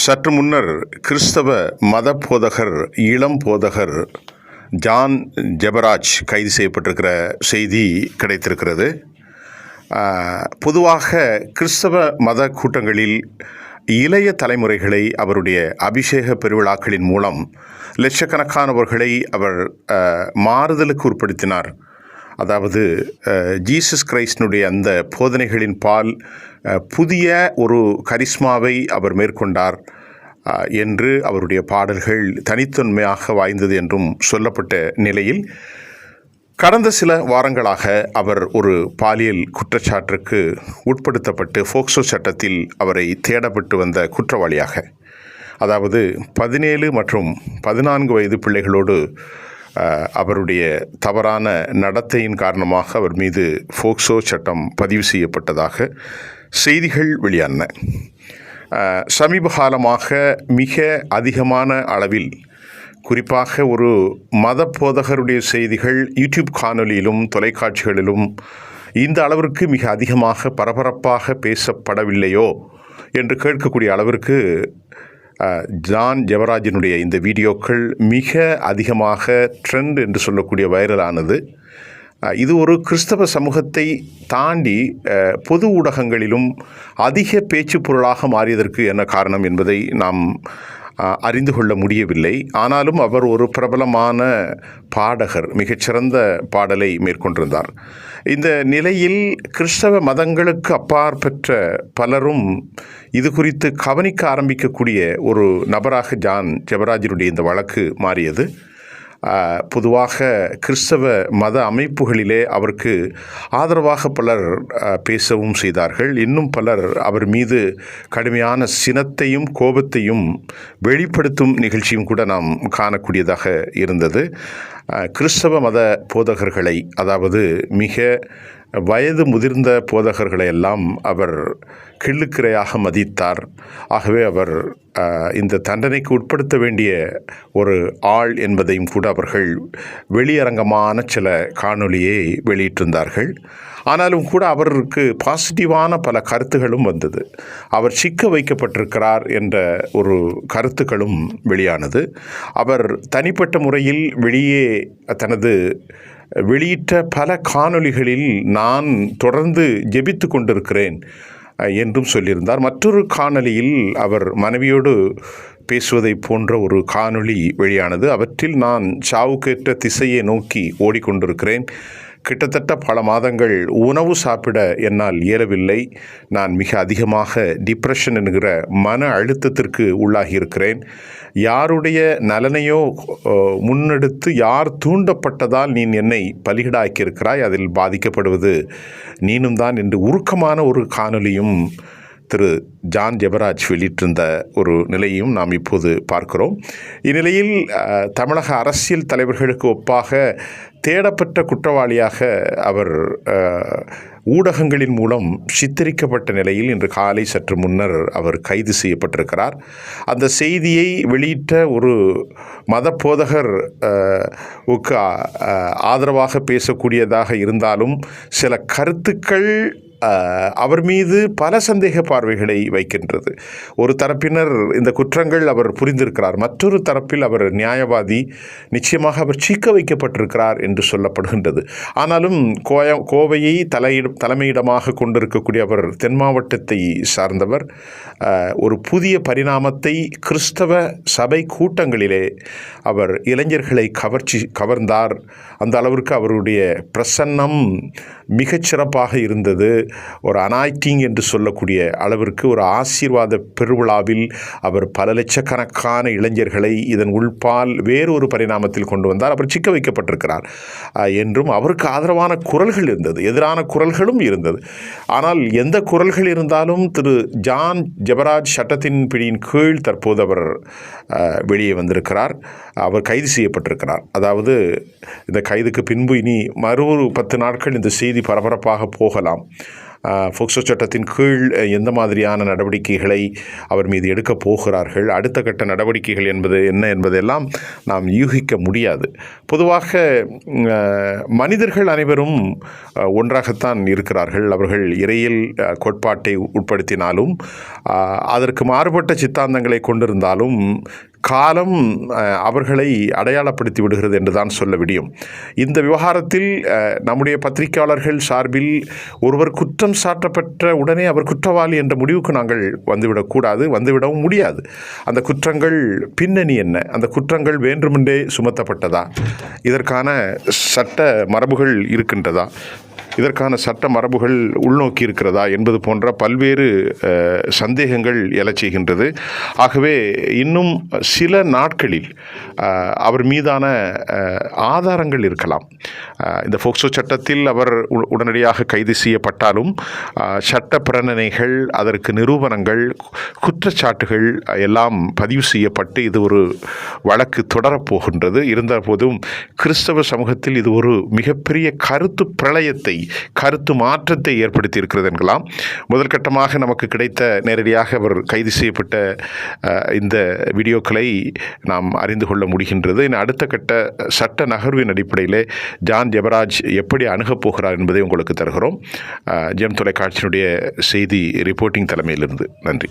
சற்று முன்னர் கிறிஸ்தவ மத போதகர் இளம் போதகர் ஜான் ஜெபராஜ் கைது செய்யப்பட்டிருக்கிற செய்தி கிடைத்திருக்கிறது. பொதுவாக கிறிஸ்தவ மத கூட்டங்களில் இளைய தலைமுறைகளை அவருடைய அபிஷேக பெருவிழாக்களின் மூலம் லட்சக்கணக்கானவர்களை அவர் மாறுதலுக்கு உட்படுத்தினார். அதாவது ஜீசஸ் கிரைஸ்டனுடைய அந்த போதனைகளின் பால் புதிய ஒரு கரிஸ்மாவை அவர் மேற்கொண்டார் என்று அவருடைய பாடல்கள் தனித்தன்மையாக வாய்ந்தது என்றும் சொல்லப்பட்ட நிலையில் கடந்த சில வாரங்களாக அவர் ஒரு பாலியல் குற்றச்சாட்டுக்கு உட்படுத்தப்பட்டு போக்சோ சட்டத்தில் அவரை தேடப்பட்டு வந்த குற்றவாளியாக, அதாவது 17 மற்றும் 14 வயது பிள்ளைகளோடு அவருடைய தவறான நடத்தையின் காரணமாக அவர் மீது போக்சோ சட்டம் பதிவு செய்யப்பட்டதாக செய்திகள் வெளியான சமீப காலமாக மிக அதிகமான அளவில், குறிப்பாக ஒரு மத போதகருடைய செய்திகள் யூடியூப் காணொலியிலும் தொலைக்காட்சிகளிலும் இந்த அளவிற்கு மிக அதிகமாக பரபரப்பாக பேசப்படவில்லையோ என்று கேட்கக்கூடிய அளவிற்கு ஜான் ஜெபராஜினுடைய இந்த வீடியோக்கள் மிக அதிகமாக ட்ரெண்ட் என்று சொல்லக்கூடிய வைரலானது. இது ஒரு கிறிஸ்தவ சமூகத்தை தாண்டி பொது ஊடகங்களிலும் அதிக பேச்சு பொருளாக மாறியதற்கு என்ன காரணம் என்பதை நாம் அறிந்து கொள்ள முடியவில்லை. ஆனாலும் அவர் ஒரு பிரபலமான பாடகர், மிகச்சிறந்த பாடலை மேற்கொண்டிருந்தார். இந்த நிலையில் கிறிஸ்தவ மதங்களுக்கு அப்பாற்பட்ட பலரும் இது குறித்து கவனிக்க ஆரம்பிக்கக்கூடிய ஒரு நபராக ஜான் ஜெபராஜினுடைய இந்த வழக்கு மாறியது. பொதுவாக கிறிஸ்தவ மத அமைப்புகளிலே அவருக்கு ஆதரவாக பலர் பேசவும் செய்தார்கள். இன்னும் பலர் அவர் மீது கடுமையான சினத்தையும் கோபத்தையும் வெளிப்படுத்தும் நிகழ்ச்சியும் கூட நாம் காணக்கூடியதாக இருந்தது. கிறிஸ்தவ மத போதகர்களை, அதாவது மிக வயது முதிர்ந்த போதகர்களை எல்லாம் அவர் கிள்ளுக்கிரையாக மதித்தார். ஆகவே அவர் இந்த தண்டனைக்கு உட்படுத்த வேண்டிய ஒரு ஆள் என்பதையும் கூட அவர்கள் வெளியரங்கமான சில காணொலியை வெளியிட்டிருந்தார்கள். ஆனாலும் கூட அவருக்கு பாசிட்டிவான பல கருத்துகளும் வந்தது. அவர் சிக்க வைக்கப்பட்டிருக்கிறார் என்ற ஒரு கருத்துக்களும் வெளியானது. அவர் தனிப்பட்ட முறையில் வெளியிட்ட பல காணொளிகளில் நான் தொடர்ந்து ஜெபித்து கொண்டிருக்கிறேன் என்றும் சொல்லியிருந்தார். மற்றொரு காணொளியில் அவர் மனைவியோடு பேசுவதை போன்ற ஒரு காணொளி வெளியானது. அவற்றில் நான் சாவுக்கேற்ற திசையை நோக்கி ஓடிக்கொண்டிருக்கிறேன். கிட்டத்தட்ட பல மாதங்கள் உணவு சாப்பிட என்னால் இயலவில்லை. நான் மிக அதிகமாக டிப்ரெஷன் என்கிற மன அழுத்தத்திற்கு உள்ளாகியிருக்கிறேன். யாருடைய நலனையோ முன்னெடுத்து யார் தூண்டப்பட்டதால் நீ என்னை பலிகடாக்கியிருக்கிறாய், அதில் பாதிக்கப்படுவது நீனும் தான் என்று உருக்கமான ஒரு காணொலியும் திரு ஜான் ஜெபராஜ் வெளியிட்டிருந்த ஒரு நிலையும் நாம் இப்போது பார்க்கிறோம். இந்நிலையில் தமிழக அரசியல் தலைவர்களுக்கு ஒப்பாக தேடப்பட்ட குற்றவாளியாக அவர் ஊடகங்களின் மூலம் சித்தரிக்கப்பட்ட நிலையில் இன்று காலை சற்று முன்னர் அவர் கைது செய்யப்பட்டிருக்கிறார். அந்த செய்தியை வெளியிட்ட ஒரு மத போதகர் ஆதரவாக பேசக்கூடியதாக இருந்தாலும் சில கருத்துக்கள் அவர் மீது பல சந்தேக பார்வைகளை வைக்கின்றது. ஒரு தரப்பினர் இந்த குற்றங்கள் அவர் புரிந்திருக்கிறார், மற்றொரு தரப்பில் அவர் நியாயவாதி, நிச்சயமாக அவர் சீக்க வைக்கப்பட்டிருக்கிறார் என்று சொல்லப்படுகின்றது. ஆனாலும் கோவையை தலைமையிடமாக கொண்டிருக்கக்கூடிய அவர் தென் மாவட்டத்தை சார்ந்தவர். ஒரு புதிய பரிணாமத்தை கிறிஸ்தவ சபை கூட்டங்களிலே அவர் இளைஞர்களை கவர்ந்தார். அந்த அளவிற்கு அவருடைய பிரசன்னம் மிகச்சிறப்பாக இருந்தது. ஒரு அனாய்டிங் என்று சொல்லக்கூடிய அளவிற்கு ஒரு ஆசீர்வாத பெருவிழாவில் அவர் பல லட்சக்கணக்கான இளைஞர்களை இதன் உள்பால் வேறொரு பரிணாமத்தில் கொண்டு வந்தார். அவர் சிக்க வைக்கப்பட்டிருக்கிறார் என்றும் அவருக்கு ஆதரவான குரல்கள் இருந்தது, எதிரான குரல்களும் இருந்தது. ஆனால் எந்த குரல்கள் இருந்தாலும் திரு ஜான் ஜெபராஜ் சட்டத்தின் பிடியின் கீழ் தற்போது அவர் வெளியே வந்திருக்கிறார். அவர் கைது செய்யப்பட்டிருக்கிறார். அதாவது இந்த கைதுக்கு பின்பு இனி மறு 10 நாட்கள் இந்த செய்தி பரபரப்பாக போகலாம். போக்சோ சட்டத்தின் கீழ் எந்த மாதிரியான நடவடிக்கைகளை அவர் மீது எடுக்கப் போகிறார்கள், அடுத்த கட்ட நடவடிக்கைகள் என்பது என்ன என்பதெல்லாம் நாம் யூகிக்க முடியாது. பொதுவாக மனிதர்கள் அனைவரும் ஒன்றாகத்தான் இருக்கிறார்கள். அவர்கள் இறையியல் கோட்பாட்டை உட்படுத்தினாலும் அதற்கு மாறுபட்ட சித்தாந்தங்களை கொண்டிருந்தாலும் காலம் அவர்களை அடையாளப்படுத்தி விடுகிறது என்று தான் சொல்ல முடியும். இந்த விவகாரத்தில் நம்முடைய பத்திரிகையாளர்கள் சார்பில் ஒருவர் குற்றம் சாட்டப்பட்ட உடனே அவர் குற்றவாளி என்ற முடிவுக்கு நாங்கள் வந்துவிடக்கூடாது, வந்துவிடவும் முடியாது. அந்த குற்றங்கள் பின்னணி என்ன, அந்த குற்றங்கள் வேண்டுமென்றே சுமத்தப்பட்டதா, இதற்கான சட்ட மரபுகள் இருக்கின்றதா, இதற்கான சட்ட மரபுகள் உள்நோக்கி இருக்கிறதா என்பது போன்ற பல்வேறு சந்தேகங்கள் எழச் செய்கின்றது. ஆகவே இன்னும் சில நாட்களில் அவர் மீதான ஆதாரங்கள் இருக்கலாம். இந்த போக்சோ சட்டத்தில் அவர் உடனடியாக கைது செய்யப்பட்டாலும் சட்ட பிரேரணைகள், அதற்கு நிரூபணங்கள், குற்றச்சாட்டுகள் எல்லாம் பதிவு செய்யப்பட்டு இது ஒரு வழக்கு தொடரப்போகின்றது. இருந்தபோதும் கிறிஸ்தவ சமூகத்தில் இது ஒரு மிகப்பெரிய கருத்து பிரளயத்தை, கருத்து மாற்றத்தை ஏற்படுத்தி இருக்கிறது என்கலாம். முதல் கட்டமாக நமக்கு கிடைத்த நேரடியாக அவர் கைது செய்யப்பட்ட இந்த வீடியோக்களை நாம் அறிந்து கொள்ள முடிகின்றது. அடுத்த கட்ட சட்ட நகர்வின் அடிப்படையில் ஜான் ஜெபராஜ் எப்படி அணுகப் போகிறார் என்பதை உங்களுக்கு தருகிறோம். ஜெம் தொலைக்காட்சியினுடைய செய்தி ரிப்போர்ட்டிங் தலைமையிலிருந்து நன்றி.